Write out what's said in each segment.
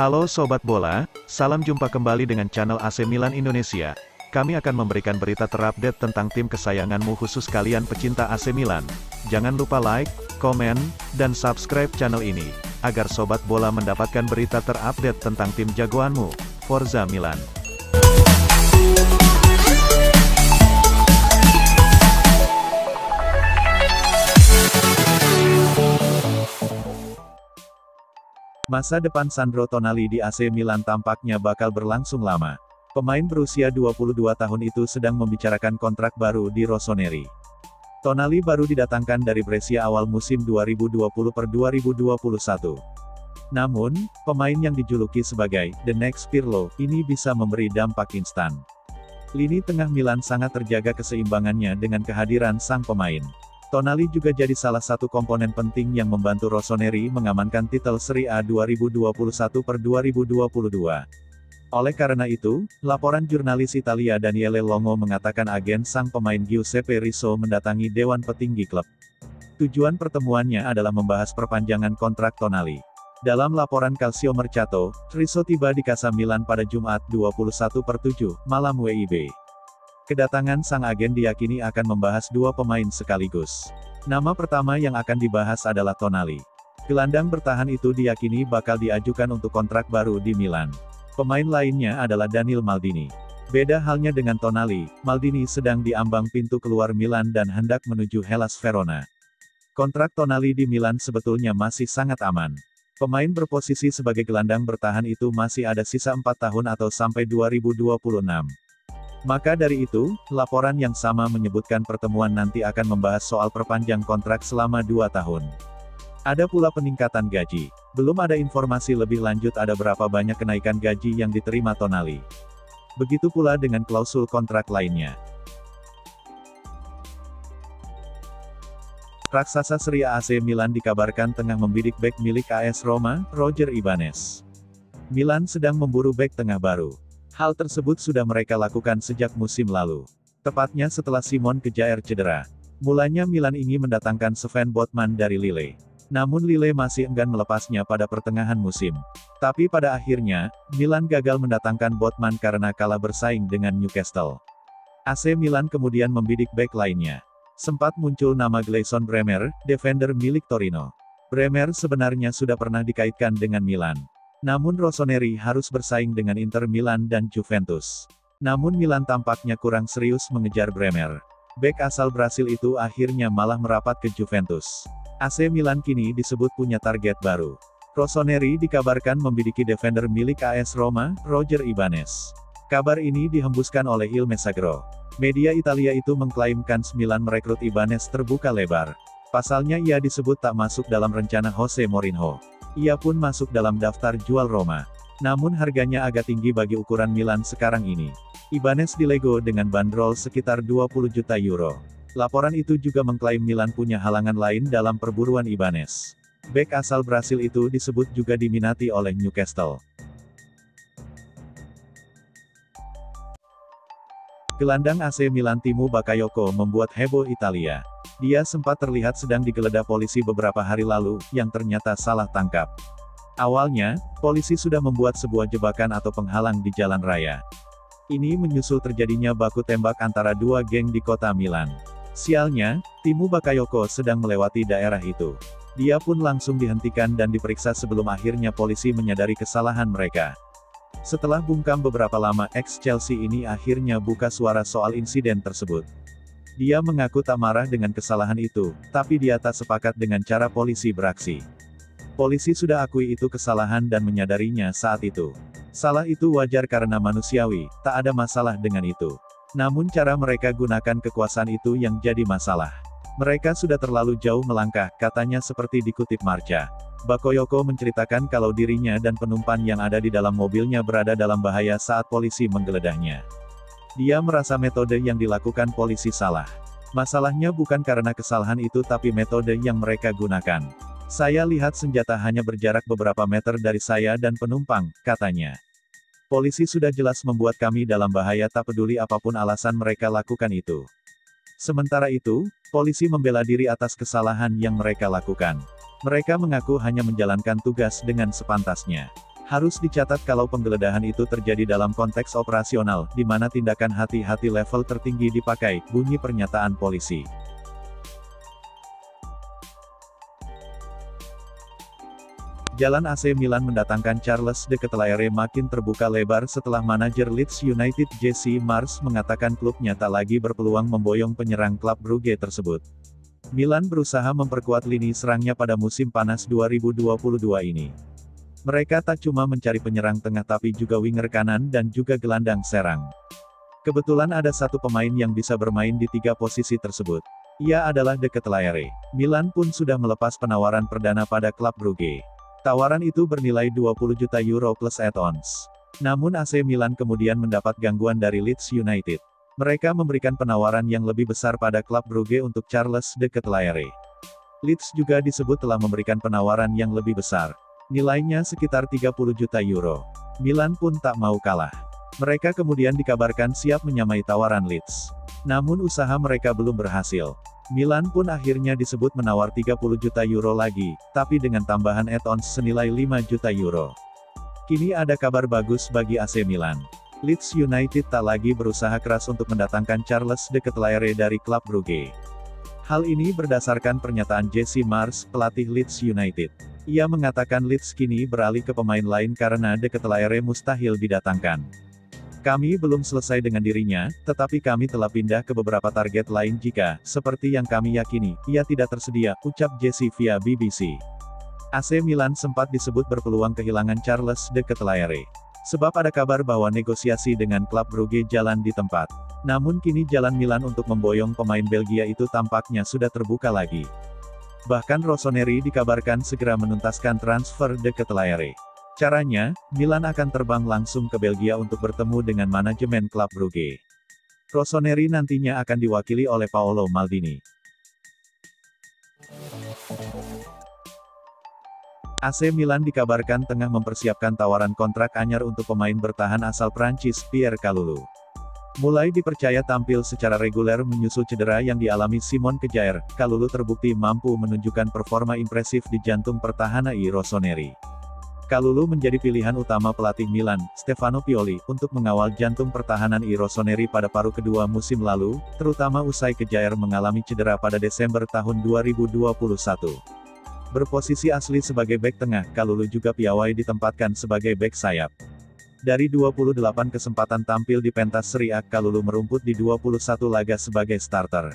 Halo Sobat Bola, salam jumpa kembali dengan channel AC Milan Indonesia. Kami akan memberikan berita terupdate tentang tim kesayanganmu khusus kalian pecinta AC Milan. Jangan lupa like, komen, dan subscribe channel ini, agar Sobat Bola mendapatkan berita terupdate tentang tim jagoanmu, Forza Milan. Masa depan Sandro Tonali di AC Milan tampaknya bakal berlangsung lama. Pemain berusia 22 tahun itu sedang membicarakan kontrak baru di Rossoneri. Tonali baru didatangkan dari Brescia awal musim 2020-2021. Namun, pemain yang dijuluki sebagai "The Next Pirlo" ini bisa memberi dampak instan. Lini tengah Milan sangat terjaga keseimbangannya dengan kehadiran sang pemain. Tonali juga jadi salah satu komponen penting yang membantu Rossoneri mengamankan titel Serie A 2021-2022. Oleh karena itu, laporan jurnalis Italia Daniele Longo mengatakan agen sang pemain Giuseppe Rizzo mendatangi Dewan Petinggi klub. Tujuan pertemuannya adalah membahas perpanjangan kontrak Tonali. Dalam laporan Calcio Mercato, Rizzo tiba di Casa Milan pada Jumat 21/7, malam WIB. Kedatangan sang agen diyakini akan membahas dua pemain sekaligus. Nama pertama yang akan dibahas adalah Tonali. Gelandang bertahan itu diyakini bakal diajukan untuk kontrak baru di Milan. Pemain lainnya adalah Daniel Maldini. Beda halnya dengan Tonali, Maldini sedang diambang pintu keluar Milan dan hendak menuju Hellas Verona. Kontrak Tonali di Milan sebetulnya masih sangat aman. Pemain berposisi sebagai gelandang bertahan itu masih ada sisa 4 tahun atau sampai 2026. Maka dari itu, laporan yang sama menyebutkan pertemuan nanti akan membahas soal perpanjang kontrak selama 2 tahun. Ada pula peningkatan gaji. Belum ada informasi lebih lanjut ada berapa banyak kenaikan gaji yang diterima Tonali. Begitu pula dengan klausul kontrak lainnya. Raksasa Serie A AC Milan dikabarkan tengah membidik bek milik AS Roma, Roger Ibanez. Milan sedang memburu bek tengah baru. Hal tersebut sudah mereka lakukan sejak musim lalu. Tepatnya setelah Simon Kjaer cedera. Mulanya Milan ingin mendatangkan Sven Botman dari Lille. Namun Lille masih enggan melepasnya pada pertengahan musim. Tapi pada akhirnya, Milan gagal mendatangkan Botman karena kalah bersaing dengan Newcastle. AC Milan kemudian membidik bek lainnya. Sempat muncul nama Gleison Bremer, defender milik Torino. Bremer sebenarnya sudah pernah dikaitkan dengan Milan. Namun Rossoneri harus bersaing dengan Inter Milan dan Juventus. Namun Milan tampaknya kurang serius mengejar Bremer. Bek asal Brasil itu akhirnya malah merapat ke Juventus. AC Milan kini disebut punya target baru. Rossoneri dikabarkan membidiki defender milik AS Roma, Roger Ibanez. Kabar ini dihembuskan oleh Il Messaggero. Media Italia itu mengklaimkan Milan merekrut Ibanez terbuka lebar. Pasalnya ia disebut tak masuk dalam rencana Jose Mourinho. Ia pun masuk dalam daftar jual Roma. Namun harganya agak tinggi bagi ukuran Milan sekarang ini. Ibanez dilego dengan bandrol sekitar 20 juta euro. Laporan itu juga mengklaim Milan punya halangan lain dalam perburuan Ibanez. Bek asal Brasil itu disebut juga diminati oleh Newcastle. Gelandang AC Milan Timo Bakayoko membuat heboh Italia. Dia sempat terlihat sedang digeledah polisi beberapa hari lalu, yang ternyata salah tangkap. Awalnya, polisi sudah membuat sebuah jebakan atau penghalang di jalan raya. Ini menyusul terjadinya baku tembak antara dua geng di kota Milan. Sialnya, Timo Bakayoko sedang melewati daerah itu. Dia pun langsung dihentikan dan diperiksa sebelum akhirnya polisi menyadari kesalahan mereka. Setelah bungkam beberapa lama, ex-Chelsea ini akhirnya buka suara soal insiden tersebut. Dia mengaku tak marah dengan kesalahan itu, tapi dia tak sepakat dengan cara polisi beraksi. Polisi sudah akui itu kesalahan dan menyadarinya saat itu. Salah itu wajar karena manusiawi, tak ada masalah dengan itu. Namun cara mereka gunakan kekuasaan itu yang jadi masalah. Mereka sudah terlalu jauh melangkah, katanya seperti dikutip Marca. Bakayoko menceritakan kalau dirinya dan penumpang yang ada di dalam mobilnya berada dalam bahaya saat polisi menggeledahnya. Dia merasa metode yang dilakukan polisi salah. Masalahnya bukan karena kesalahan itu tapi metode yang mereka gunakan. Saya lihat senjata hanya berjarak beberapa meter dari saya dan penumpang, katanya. Polisi sudah jelas membuat kami dalam bahaya tak peduli apapun alasan mereka lakukan itu. Sementara itu, polisi membela diri atas kesalahan yang mereka lakukan. Mereka mengaku hanya menjalankan tugas dengan sepantasnya. Harus dicatat kalau penggeledahan itu terjadi dalam konteks operasional, di mana tindakan hati-hati level tertinggi dipakai, bunyi pernyataan polisi. Jalan AC Milan mendatangkan Charles de Ketelaere makin terbuka lebar setelah manajer Leeds United Jesse Marsch mengatakan klubnya tak lagi berpeluang memboyong penyerang klub Brugge tersebut. Milan berusaha memperkuat lini serangnya pada musim panas 2022 ini. Mereka tak cuma mencari penyerang tengah tapi juga winger kanan dan juga gelandang serang. Kebetulan ada satu pemain yang bisa bermain di tiga posisi tersebut. Ia adalah de Ketelaere. Milan pun sudah melepas penawaran perdana pada klub Brugge. Tawaran itu bernilai 20 juta euro plus add-ons. Namun AC Milan kemudian mendapat gangguan dari Leeds United. Mereka memberikan penawaran yang lebih besar pada klub Brugge untuk Charles de Ketelaere. Leeds juga disebut telah memberikan penawaran yang lebih besar. Nilainya sekitar 30 juta euro. Milan pun tak mau kalah. Mereka kemudian dikabarkan siap menyamai tawaran Leeds. Namun usaha mereka belum berhasil. Milan pun akhirnya disebut menawar 30 juta euro lagi, tapi dengan tambahan add-ons senilai 5 juta euro. Kini ada kabar bagus bagi AC Milan. Leeds United tak lagi berusaha keras untuk mendatangkan Charles de Ketelaere dari klub Brugge. Hal ini berdasarkan pernyataan Jesse Marsch, pelatih Leeds United. Ia mengatakan Leeds kini beralih ke pemain lain karena de Ketelaere mustahil didatangkan. Kami belum selesai dengan dirinya, tetapi kami telah pindah ke beberapa target lain jika, seperti yang kami yakini, ia tidak tersedia, ucap Jesse via BBC. AC Milan sempat disebut berpeluang kehilangan Charles de Ketelaere. Sebab ada kabar bahwa negosiasi dengan klub Brugge jalan di tempat. Namun kini jalan Milan untuk memboyong pemain Belgia itu tampaknya sudah terbuka lagi. Bahkan Rossoneri dikabarkan segera menuntaskan transfer de Ketelaere. Caranya, Milan akan terbang langsung ke Belgia untuk bertemu dengan manajemen klub Brugge. Rossoneri nantinya akan diwakili oleh Paolo Maldini. AC Milan dikabarkan tengah mempersiapkan tawaran kontrak anyar untuk pemain bertahan asal Prancis, Pierre Kalulu. Mulai dipercaya tampil secara reguler menyusul cedera yang dialami Simon Kjaer, Kalulu terbukti mampu menunjukkan performa impresif di jantung pertahanan Rossoneri. Kalulu menjadi pilihan utama pelatih Milan, Stefano Pioli, untuk mengawal jantung pertahanan Rossoneri pada paruh kedua musim lalu, terutama usai Kjaer mengalami cedera pada Desember tahun 2021. Berposisi asli sebagai bek tengah, Kalulu juga piawai ditempatkan sebagai bek sayap. Dari 28 kesempatan tampil di pentas Serie A, Kalulu merumput di 21 laga sebagai starter.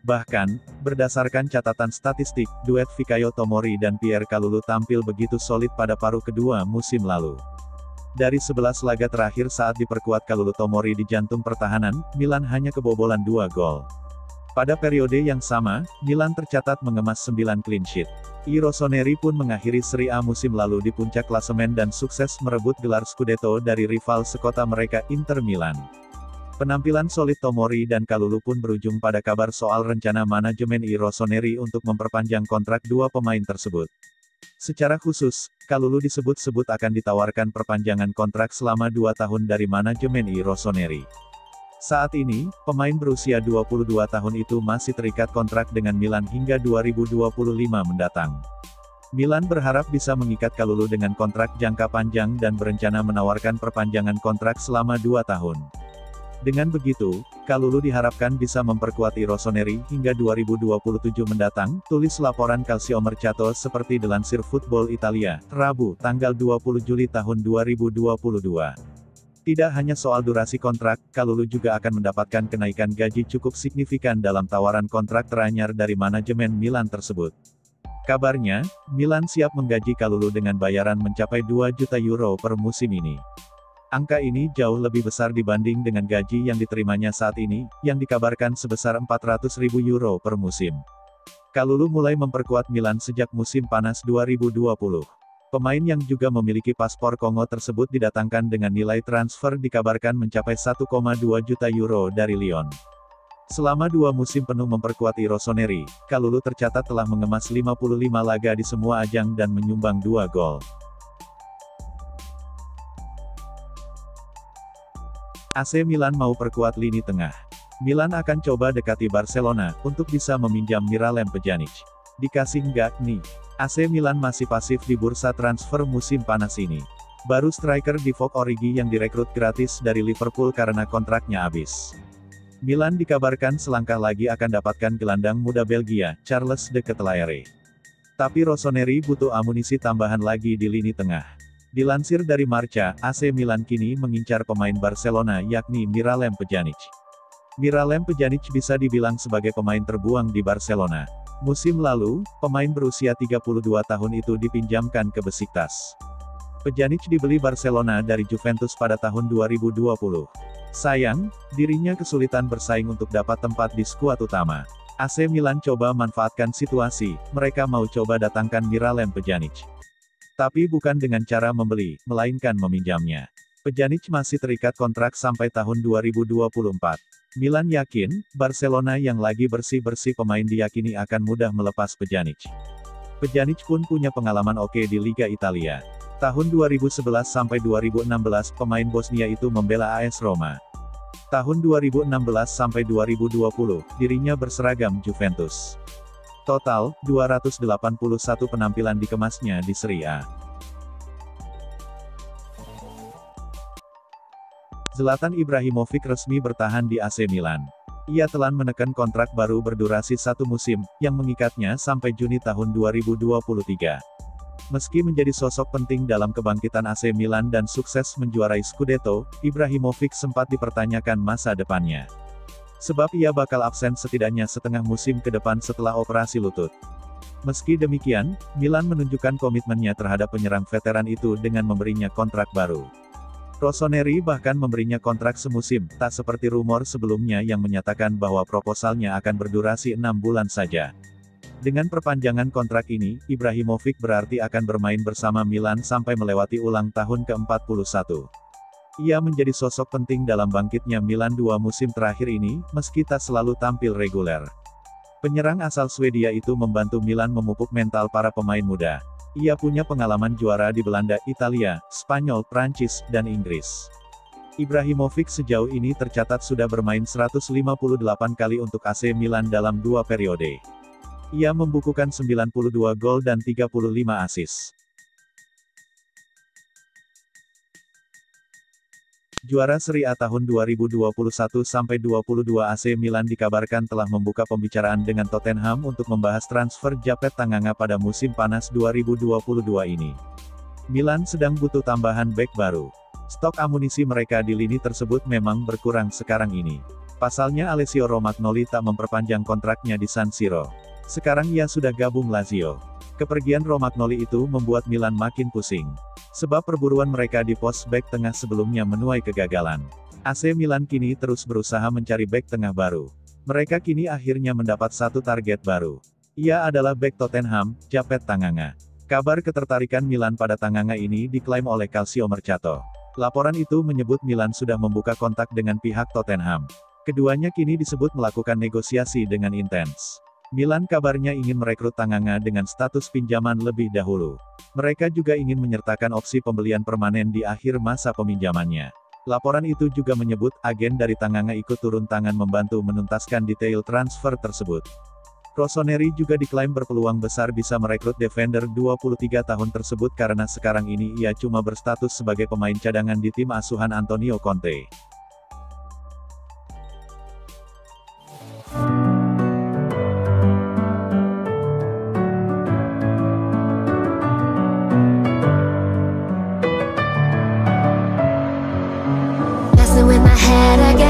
Bahkan, berdasarkan catatan statistik, duet Fikayo Tomori dan Pierre Kalulu tampil begitu solid pada paruh kedua musim lalu. Dari 11 laga terakhir saat diperkuat Kalulu Tomori di jantung pertahanan, Milan hanya kebobolan 2 gol. Pada periode yang sama, Milan tercatat mengemas 9 clean sheet. Rossoneri pun mengakhiri Serie A musim lalu di puncak klasemen dan sukses merebut gelar Scudetto dari rival sekota mereka, Inter Milan. Penampilan solid Tomori dan Kalulu pun berujung pada kabar soal rencana manajemen Rossoneri untuk memperpanjang kontrak dua pemain tersebut. Secara khusus, Kalulu disebut-sebut akan ditawarkan perpanjangan kontrak selama 2 tahun dari manajemen Rossoneri. Saat ini, pemain berusia 22 tahun itu masih terikat kontrak dengan Milan hingga 2025 mendatang. Milan berharap bisa mengikat Kalulu dengan kontrak jangka panjang dan berencana menawarkan perpanjangan kontrak selama 2 tahun. Dengan begitu, Kalulu diharapkan bisa memperkuat Rossoneri hingga 2027 mendatang, tulis laporan Calcio Mercato seperti dilansir Football Italia, Rabu, tanggal 20 Juli tahun 2022. Tidak hanya soal durasi kontrak, Kalulu juga akan mendapatkan kenaikan gaji cukup signifikan dalam tawaran kontrak teranyar dari manajemen Milan tersebut. Kabarnya, Milan siap menggaji Kalulu dengan bayaran mencapai 2 juta euro per musim ini. Angka ini jauh lebih besar dibanding dengan gaji yang diterimanya saat ini, yang dikabarkan sebesar 400.000 euro per musim. Kalulu mulai memperkuat Milan sejak musim panas 2020. Pemain yang juga memiliki paspor Kongo tersebut didatangkan dengan nilai transfer dikabarkan mencapai 1,2 juta euro dari Lyon. Selama 2 musim penuh memperkuat Rossoneri, Kalulu tercatat telah mengemas 55 laga di semua ajang dan menyumbang 2 gol. AC Milan mau perkuat lini tengah. Milan akan coba dekati Barcelona, untuk bisa meminjam Miralem Pjanic. Dikasih nggak nih? AC Milan masih pasif di bursa transfer musim panas ini. Baru striker Divock Origi yang direkrut gratis dari Liverpool karena kontraknya habis. Milan dikabarkan selangkah lagi akan dapatkan gelandang muda Belgia, Charles de Ketelaere. Tapi Rossoneri butuh amunisi tambahan lagi di lini tengah. Dilansir dari Marca, AC Milan kini mengincar pemain Barcelona yakni Miralem Pjanic. Miralem Pjanic bisa dibilang sebagai pemain terbuang di Barcelona. Musim lalu, pemain berusia 32 tahun itu dipinjamkan ke Besiktas. Pjanic dibeli Barcelona dari Juventus pada tahun 2020. Sayang, dirinya kesulitan bersaing untuk dapat tempat di skuad utama. AC Milan coba manfaatkan situasi, mereka mau coba datangkan Miralem Pjanic. Tapi bukan dengan cara membeli, melainkan meminjamnya. Pjanic masih terikat kontrak sampai tahun 2024. Milan yakin, Barcelona yang lagi bersih-bersih pemain diyakini akan mudah melepas Pjanic. Pjanic pun punya pengalaman oke di Liga Italia. Tahun 2011 sampai 2016, pemain Bosnia itu membela AS Roma. Tahun 2016 sampai 2020, dirinya berseragam Juventus. Total, 281 penampilan dikemasnya di Serie A. Zlatan Ibrahimovic resmi bertahan di AC Milan. Ia telah menekan kontrak baru berdurasi 1 musim, yang mengikatnya sampai Juni tahun 2023. Meski menjadi sosok penting dalam kebangkitan AC Milan dan sukses menjuarai Scudetto, Ibrahimovic sempat dipertanyakan masa depannya. Sebab ia bakal absen setidaknya setengah musim ke depan setelah operasi lutut. Meski demikian, Milan menunjukkan komitmennya terhadap penyerang veteran itu dengan memberinya kontrak baru. Rossoneri bahkan memberinya kontrak semusim, tak seperti rumor sebelumnya yang menyatakan bahwa proposalnya akan berdurasi 6 bulan saja. Dengan perpanjangan kontrak ini, Ibrahimovic berarti akan bermain bersama Milan sampai melewati ulang tahun ke-41. Ia menjadi sosok penting dalam bangkitnya Milan 2 musim terakhir ini, meski tak selalu tampil reguler. Penyerang asal Swedia itu membantu Milan memupuk mental para pemain muda. Ia punya pengalaman juara di Belanda, Italia, Spanyol, Prancis, dan Inggris. Ibrahimovic sejauh ini tercatat sudah bermain 158 kali untuk AC Milan dalam 2 periode. Ia membukukan 92 gol dan 35 assist. Juara Serie A tahun 2021-22 AC Milan dikabarkan telah membuka pembicaraan dengan Tottenham untuk membahas transfer Japet Tanganga pada musim panas 2022 ini. Milan sedang butuh tambahan bek baru. Stok amunisi mereka di lini tersebut memang berkurang sekarang ini. Pasalnya Alessio Romagnoli tak memperpanjang kontraknya di San Siro. Sekarang ia sudah gabung Lazio. Kepergian Romagnoli itu membuat Milan makin pusing. Sebab perburuan mereka di pos bek tengah sebelumnya menuai kegagalan. AC Milan kini terus berusaha mencari bek tengah baru. Mereka kini akhirnya mendapat satu target baru. Ia adalah bek Tottenham, Japet Tanganga. Kabar ketertarikan Milan pada Tanganga ini diklaim oleh Calcio Mercato. Laporan itu menyebut Milan sudah membuka kontak dengan pihak Tottenham. Keduanya kini disebut melakukan negosiasi dengan intens. Milan kabarnya ingin merekrut Tanganga dengan status pinjaman lebih dahulu. Mereka juga ingin menyertakan opsi pembelian permanen di akhir masa peminjamannya. Laporan itu juga menyebut, agen dari Tanganga ikut turun tangan membantu menuntaskan detail transfer tersebut. Rossoneri juga diklaim berpeluang besar bisa merekrut defender 23 tahun tersebut karena sekarang ini ia cuma berstatus sebagai pemain cadangan di tim asuhan Antonio Conte. With my head again.